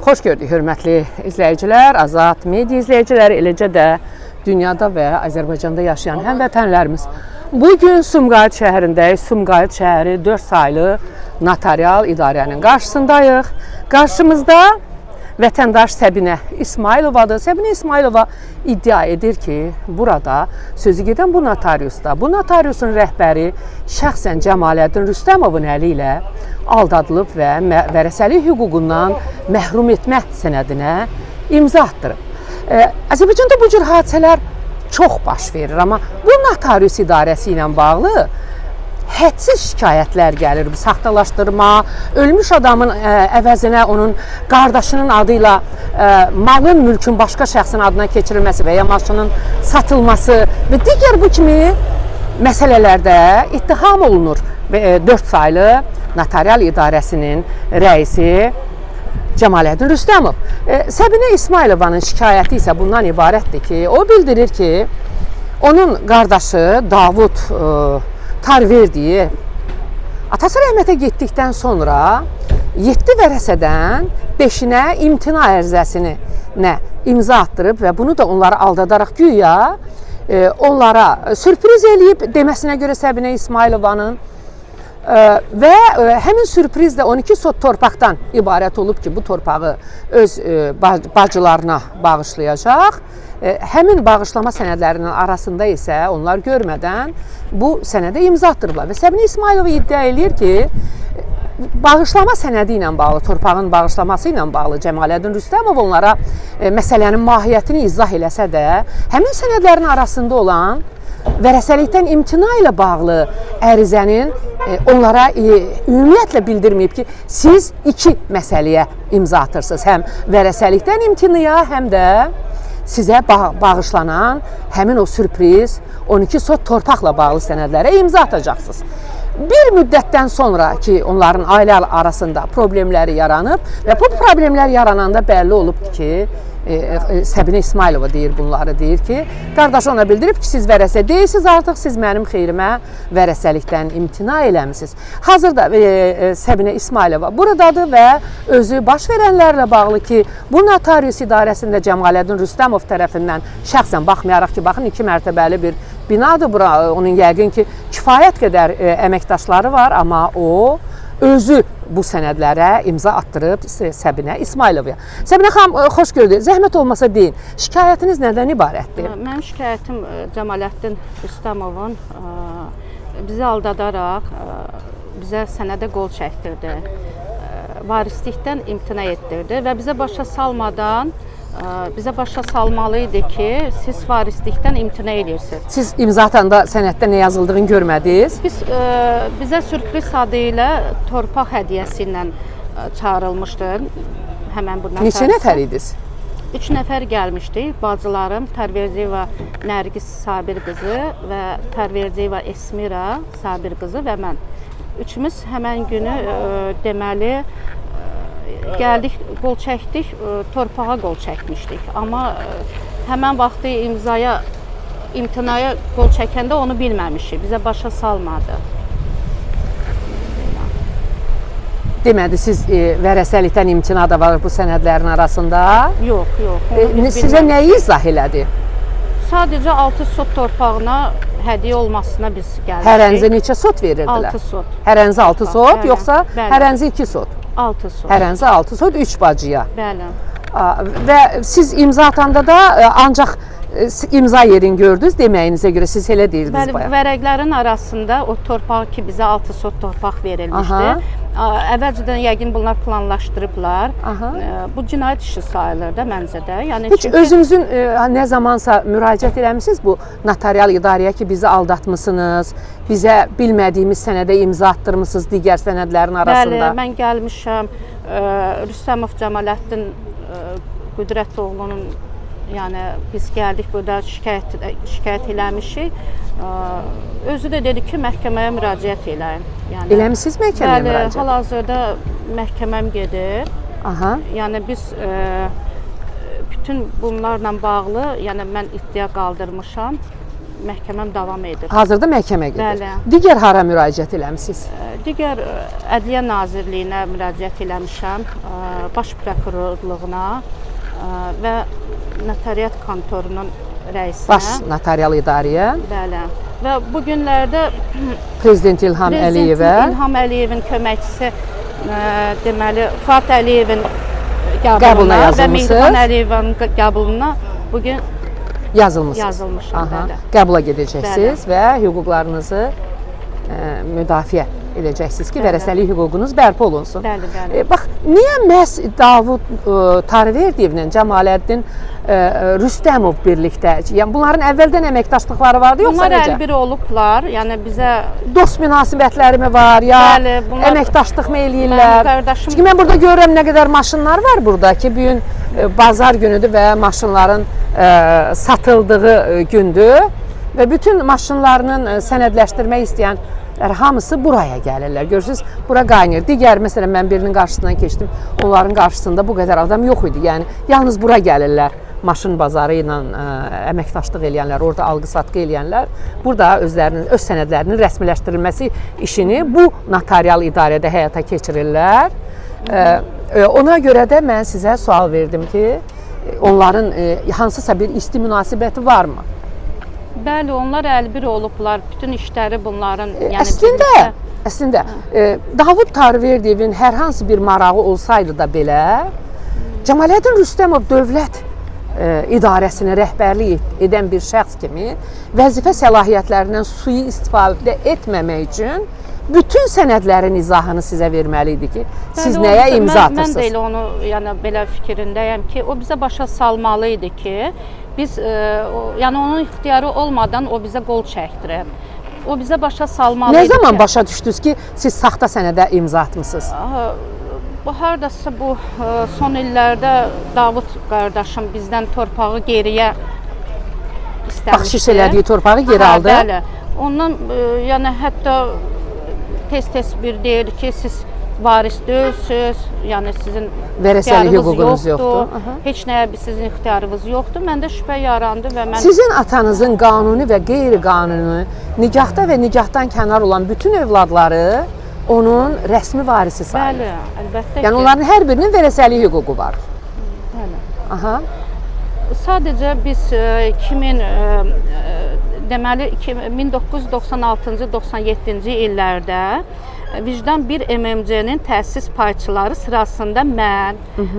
Xoş gördük, hörmətli izləyicilər, Azad media izləyiciləri, eləcə də dünyada və Azərbaycanda yaşayan həmvətənlərimiz. Bugün Sumqayıt şəhərindəyik. Sumqayıt şəhəri 4 saylı notarial idarənin qarşısındayıq. Qarşımızda vətəndaş Səbinə İsmayılovadır. Səbinə İsmayılova iddia edir ki, burada sözü gedən bu notariusda, bu notariusun rəhbəri şəxsən Cəmaləddin Rüstəmovun əli ilə aldadılıb və vərəsəlik hüququndan məhrum etmə sənədinə imza attırıb. Azərbaycanda bu cür hadisələr çox baş verir, amma bu notarius idarəsi ilə bağlı hədsiz şikayətlər gəlir. Saxtalaşdırma, ölmüş adamın əvəzinə onun qardaşının adı ilə malın, mülkün başqa şəxsin adına keçirilməsi və ya maşının satılması və digər bu kimi məsələlərdə ittiham olunur. 4 saylı notarial idarəsinin rəisi Cəmaləddin Rüstəmov. Səbinə İsmayılovanın şikayəti isə bundan ibarətdir ki, o bildirir ki, onun qardaşı Davud Tarverdiyev atası rəhmətə getdikdən sonra 7 vərəsədən 5-inə imtina ərizəsini imza attırıb və bunu da onları aldadaraq güya onlara sürpriz eləyib deməsinə görə Səbinə İsmayılovanın və həmin sürpriz də 12 sot torpaqdan ibarət olub ki, bu torpağı öz bacılarına bağışlayacaq. Həmin bağışlama sənədlərinin arasında isə onlar görmədən bu sənədə imza attırıblar. Və Səbinə İsmayılova iddia edir ki, bağışlama sənədi ilə bağlı, torpağın bağışlaması ilə bağlı Cəmaləddin Rüstəmov onlara məsələnin mahiyyətini izah eləsə də, həmin sənədlərin arasında olan vərəsəlikdən imtina ilə bağlı ərizənin onlara ümumiyyətlə bildirməyib ki, siz 2 məsələyə imza atırsınız. Həm vərəsəlikdən imtinaya, həm də sizə bağışlanan həmin o sürpriz 12 sot torpaqla bağlı sənədlərə imza atacaqsınız. Bir müddətdən sonra ki, onların ailə arasında problemləri yaranıb və bu problemlər yarananda bəlli olubdur ki, Səbinə İsmayılova deyir bunları, deyir ki, qardaşı ona bildirib ki, siz vərəsə deyilsiniz artıq, siz mənim xeyrimə vərəsəlikdən imtina eləmisiniz. Hazırda Səbinə İsmayılova buradadır və özü baş verənlərlə bağlı ki, bu notarius idarəsində Cəmaləddin Rüstəmov tərəfindən şəxsən baxmayaraq ki, baxın 2 mərtəbəli bir binadır bura, onun yəqin ki, kifayət qədər əməkdaşları var, amma o özü bu sənədlərə imza attırıb Səbinə İsmayılovaya. Səbinə xanım, xoş gördük. Zəhmət olmasa deyin, şikayətiniz nədən ibarətdir? Mənim şikayətim Cəmaləddin Rüstəmovun bizi aldadaraq bizə sənədə qol çəkdirdi. Varislikdən imtina etdirdi və bizə başa salmalı idi ki, siz varislikdən imtina edirsiniz. Siz imza atanda sənəddə nə yazıldığını görmədiniz? Bizə sürpriz adı ilə torpaq hədiyyəsi ilə çağırılmışdı. Həmən bu notariusa. Neçə nəfər idiniz? 3 nəfər gəlmişdi. Bacılarım Tərverziyeva Nərgiz Sabir qızı və Tərverziyeva Esmira Sabir qızı və mən. Üçümüz həmən günü deməli gəldik, qol çəkdik, torpağa qol çəkmişdik. Amma həmən vaxtı imtinaya qol çəkəndə onu bilməmişik, bizə başa salmadı. Demədi, siz vərəsəlikdən imtina da var bu sənədlərin arasında? Yox. Sizə nəyi izah elədi? Sadəcə 6 sot torpağına hədiyyə olmasına biz gəldik. Hərənizə neçə sot verirdilər? 6 sot. Hərənizə 6 sot, yoxsa hərənizə 2 sot? 6 sot. Hərənizə 6 sot 3 bacıya. Bəli. Və siz imza atanda da ancaq imza yerini gördünüz deməyinizə görə siz elə deyirdiniz bayaq. Vərəqlərin arasında o torpaq ki, bizə 6 sot torpaq verilmişdi. Əvvəlcədən yəqin bunlar planlaşdırıblar. Bu cinayət işi sayılır da məncə də. Heç özünüzün nə zamansa müraciət eləmisiniz bu notarial idarəyə ki, bizi aldatmısınız, bizə bilmədiyimiz sənədə imza attırmısınız digər sənədlərin arasında? Bəli, mən gəlmişəm. Rüstəmov Cəmaləddin Qüdrətoğlunun, yəni biz gəldik burada şikayət eləmişik. Özü də dedi ki, məhkəməyə müraciət eləyin. Eləmisiniz məhkəməyə müraciət? Bəli, hal-hazırda məhkəməm gedir. Yəni biz bütün bunlarla bağlı, yəni mən iddia qaldırmışam. məhkəməm davam edir. Hazırda məhkəmə gedir. Bəli. Digər hara müraciət eləmisiniz? Digər Ədliyyə Nazirliyinə müraciət eləmişəm, Baş Prokurorluğuna və Notariat kontorunun rəisinə. Baş notarial idarəyə. Bəli. Və bu günlərdə Prezident İlham Əliyevə. İlham Əliyevin köməkçisi deməli Fuad Əliyevin Qəbuluna qəbuluna və yazılmısınız. Mehriban Əliyevin qəbuluna bu gün yazılmışam. Bəli. Qəbula gedəcəksiniz və hüquqlarınızı müdafiə edəcəksiniz ki, vərəsəlik hüququnuz bərpa olunsun. Bəli, bəli. Bax, niyə məhz Davud Tarverdiyevlə Cəmaləddin Rüstəmov birlikdə? Yəni bunların əvvəldən əməkdaşlıqları vardı, yoxsa Bunlar necə? əlbir olublar. Yəni bizə Dost münasibətləri mi var, ya Bəli, bunlar- əməkdaşlıq mı Mənim eləyirlər? qardaşım- Çünki mən burada görürəm nə qədər maşınlar var burada ki, bu gün bazar günüdür və maşınların satıldığı gündür və bütün maşınlarının sənədləşdirmək istəyənlər hamısı buraya gəlirlər. Görürsüz, bura qaynayır. Digər məsələn mən birinin qarşısından keçdim. Onların qarşısında bu qədər adam yox idi. Yəni yalnız bura gəlirlər. Maşın bazarı ilə əməkdaşlıq eləyənlər, orada alqı-satqı eləyənlər burada özlərinin öz sənədlərinin rəsmiləşdirilməsi işini bu notarial idarədə həyata keçirirlər. Ona görə də mən sizə sual verdim ki, onların hansısa bir isti münasibəti varmı? bəli, onlar əlbir olublar. Bütün işləri bunların, yəni Əslində Davud Tarverdiyevin hər hansı bir marağı olsaydı da belə, Cəmaləddin Rüstəmov dövlət idarəsinə rəhbərlik edən bir şəxs kimi vəzifə səlahiyyətlərindən sui-istifadə etməmək üçün bütün sənədlərin izahını sizə verməli idi ki, siz nəyə imza Mən atırsınız? də elə onu, yəni belə fikrindəyəm ki, o bizə başa salmalı idi ki, biz yəni onun ixtiyarı olmadan o bizə qol çəkdirib. O bizə başa salmalı idi. Nə zaman başa düşdünüz ki, siz saxta sənədə imza atmısınız? Bu hardasa bu son illərdə Davud qardaşım bizdən torpağı geriyə istəmişdi. Bəxşiş elədiyi torpağı geri aldı. Bəli. Ondan yəni hətta tez-tez bir deyir ki, siz varis deyilsiniz, yəni sizin Vərəsəlik ixtiyarınız hüququnuz yoxdur. Heç nəyə sizin ixtiyarınız yoxdur. Məndə şübhə yarandı və mən Sizin atanızın qanuni və qeyri-qanuni nikahda və nikahdan kənar olan bütün övladları onun rəsmi varisi sayılır. Bəli, əlbəttə Yəni ki. onların hər birinin vərəsəlik hüququ var. Bəli. Aha. Sadəcə biz deməli 1996-cı 97-ci illərdə Vicdan 1 MMC-nin təsis payçıları sırasında mən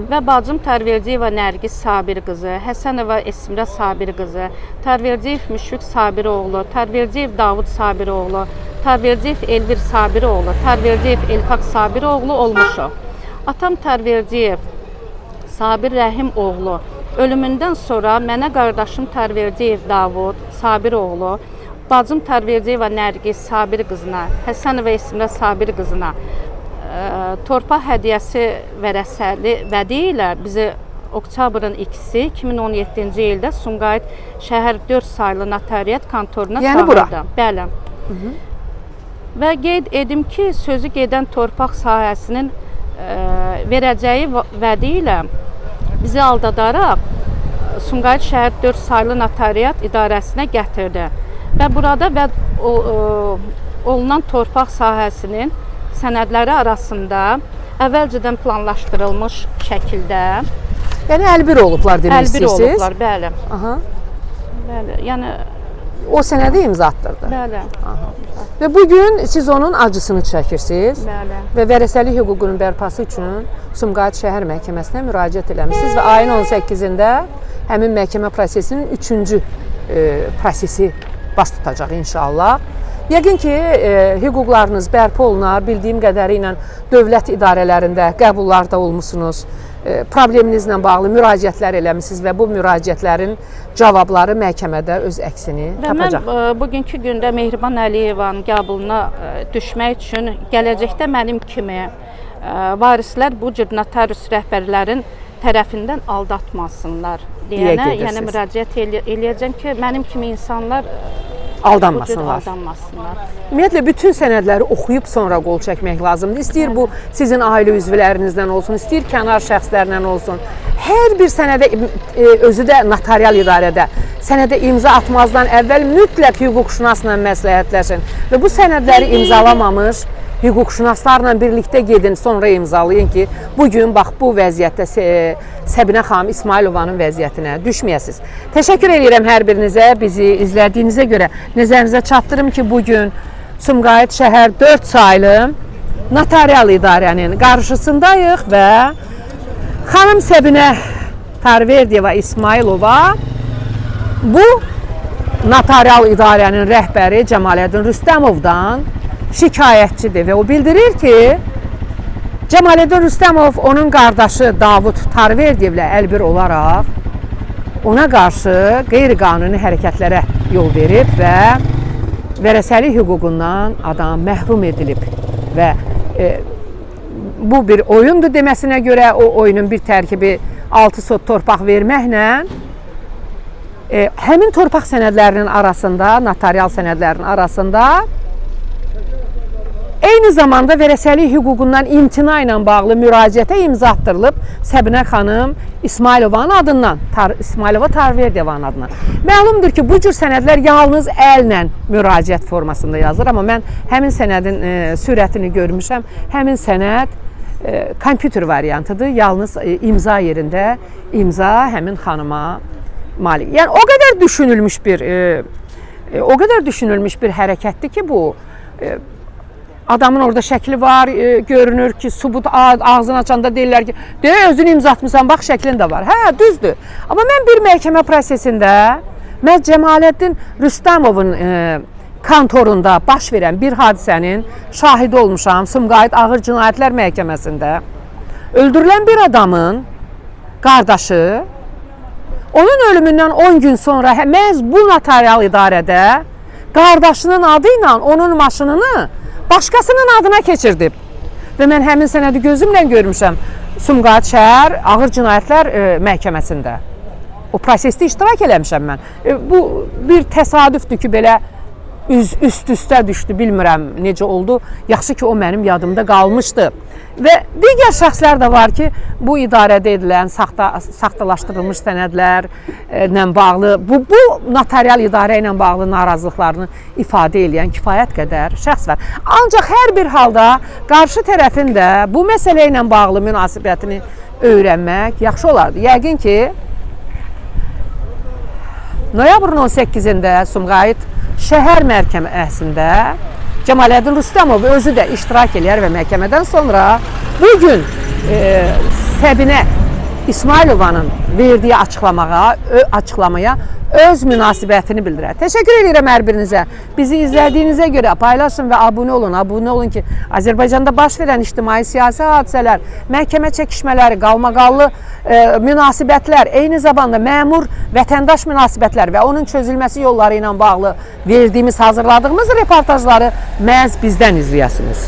və bacım Tarverdiyeva Nərgiz Sabir qızı, Həsənova Esmirə Sabir qızı, Tarverdiyev Müşfiq Sabiroğlu, Tarverdiyev Davud Sabiroğlu, Tarverdiyev Elvir Sabiroğlu, Tarverdiyev Elxaq Sabiroğlu olmuşuq. Atam Tarverdiyev Sabir Rəhim oğlu ölümündən sonra mənə qardaşım Tarverdiyev Davud Sabiroğlu, bacım Tarverdiyeva Nərgiz Sabir qızına, Həsənova Esmirə Sabir qızına torpaq hədiyyəsi vərəsəli vədi ilə bizi oktyabrın 2-si 2017-ci ildə Sumqayıt şəhər 4 saylı notariat kontoruna çağırdı. Bəli. Və qeyd edim ki, sözü gedən torpaq sahəsinin verəcəyi vədi ilə bizi aldadaraq Sumqayıt şəhər 4 saylı notariat idarəsinə gətirdi. Və burada olunan torpaq sahəsinin sənədləri arasında əvvəlcədən planlaşdırılmış şəkildə Yəni əlbir olublar demək əlbir istəyirsiniz? olublar, bəli. Aha. Bəli, yəni O sənədi imza attırdı. bəli. Aha. Və bu gün siz onun acısını çəkirsiniz Bəli. və vərəsəlik hüququnun bərpası üçün Sumqayıt şəhər məhkəməsinə müraciət eləmisiniz və ayın 18-də həmin məhkəmə prosesinin 3-cü prosesi baş tutacaq inşallah. Yəqin ki, hüquqlarınız bərpa olunar. Bildiyim qədərilə dövlət idarələrində qəbullarda olmusunuz. Probleminizlə bağlı müraciətlər eləmisiniz və bu müraciətlərin cavabları məhkəmədə öz əksini tapacaq. Və mən bugünkü gündə Mehriban Əliyevanın qəbuluna düşmək üçün gələcəkdə mənim kimi varislər bu cür notarius rəhbərlərin tərəfindən aldatmasınlar deyənə, yəni müraciət eləyəcəm ki, mənim kimi insanlar aldanmasınlar. Ümumiyyətlə bütün sənədləri oxuyub sonra qol çəkmək lazımdır. İstəyir bu sizin ailə üzvlərinizdən olsun, istəyir kənar şəxslərlə olsun. Hər bir sənədə özü də notarial idarədə sənədə imza atmazdan əvvəl mütləq hüquqşünasla məsləhətləşin və bu sənədləri imzalamamış hüquqşünaslarla birlikdə gedin, sonra imzalayın ki, bugün bax bu vəziyyətdə Səbinə xanım İsmailovanın vəziyyətinə düşməyəsiniz. Təşəkkür edirəm hər birinizə, bizi izlədiyinizə görə nəzərinizə çatdırım ki, bugün Sumqayıt şəhər 4 saylı notarial idarənin qarşısındayıq və xanım Səbinə Tarverdiyeva İsmailova bu notarial idarənin rəhbəri Cəmaləddin Rüstəmovdan şikayətçidir və o bildirir ki, Cəmaləddin Rüstəmov onun qardaşı Davud Tarverdiyevlə əlbir olaraq ona qarşı qeyri-qanuni hərəkətlərə yol verib və vərəsəlik hüququndan adam məhrum edilib və bu bir oyundur deməsinə görə o oyunun bir tərkibi 6 sot torpaq verməklə həmin torpaq sənədlərinin arasında, notarial sənədlərinin arasında eyni zamanda vərəsəlik hüququndan imtina ilə bağlı müraciətə imza attırılıb Səbinə xanım İsmailovanın adından, İsmailova Tarverdiyevanın adından. Məlumdur ki, bu cür sənədlər yalnız əllə müraciət formasında yazılır, amma mən həmin sənədin sürətini görmüşəm. Həmin sənəd kompüter variantıdır, yalnız imza yerində imza həmin xanıma malik. Yəni o qədər düşünülmüş bir hərəkətdir ki, bu adamın orada şəkli var, görünür ki, subut ağzını açanda deyirlər ki, özünü imza atmısan, bax şəklin də var. Hə, düzdür. Amma mən bir məhkəmə prosesində mən Cəmaləddin Rüstəmovun kontorunda baş verən bir hadisənin şahidi olmuşam. Sumqayıt Ağır Cinayətlər Məhkəməsində öldürülən bir adamın qardaşı onun ölümündən 10 gün sonra məhz bu notarial idarədə qardaşının adı ilə onun maşınını başqasının adına keçirdib. Və mən həmin sənədi gözümlə görmüşəm Sumqayıt şəhər Ağır Cinayətlər Məhkəməsində. O prosesdə iştirak eləmişəm mən. Bu bir təsadüfdür ki, belə üst-üstə düşdü, bilmirəm necə oldu. Yaxşı ki, o mənim yadımda qalmışdı. Və digər şəxslər də var ki, bu idarədə edilən saxtalaşdırılmış sənədlərlə bağlı, bu notarial idarə ilə bağlı narazılıqlarını ifadə edən kifayət qədər şəxs var. Ancaq hər bir halda qarşı tərəfin də bu məsələ ilə bağlı münasibətini öyrənmək yaxşı olardı. Yəqin ki, noyabrın 18-də Sumqayıt şəhər məhkəməsində Cəmaləddin Rüstəmov özü də iştirak eləyər və məhkəmədən sonra bugün Səbinə İsmailovanın verdiyi açıqlamaya öz münasibətini bildirər. Təşəkkür edirəm hər birinizə. Bizi izlədiyinizə görə paylaşın və abunə olun. Abunə olun ki, Azərbaycanda baş verən ictimai siyasi hadisələr, məhkəmə çəkişmələri, qalmaqallı münasibətlər, eyni zamanda məmur vətəndaş münasibətləri və onun çözülməsi yolları ilə bağlı verdiyimiz, hazırladığımız reportajları məhz bizdən izləyəsiniz.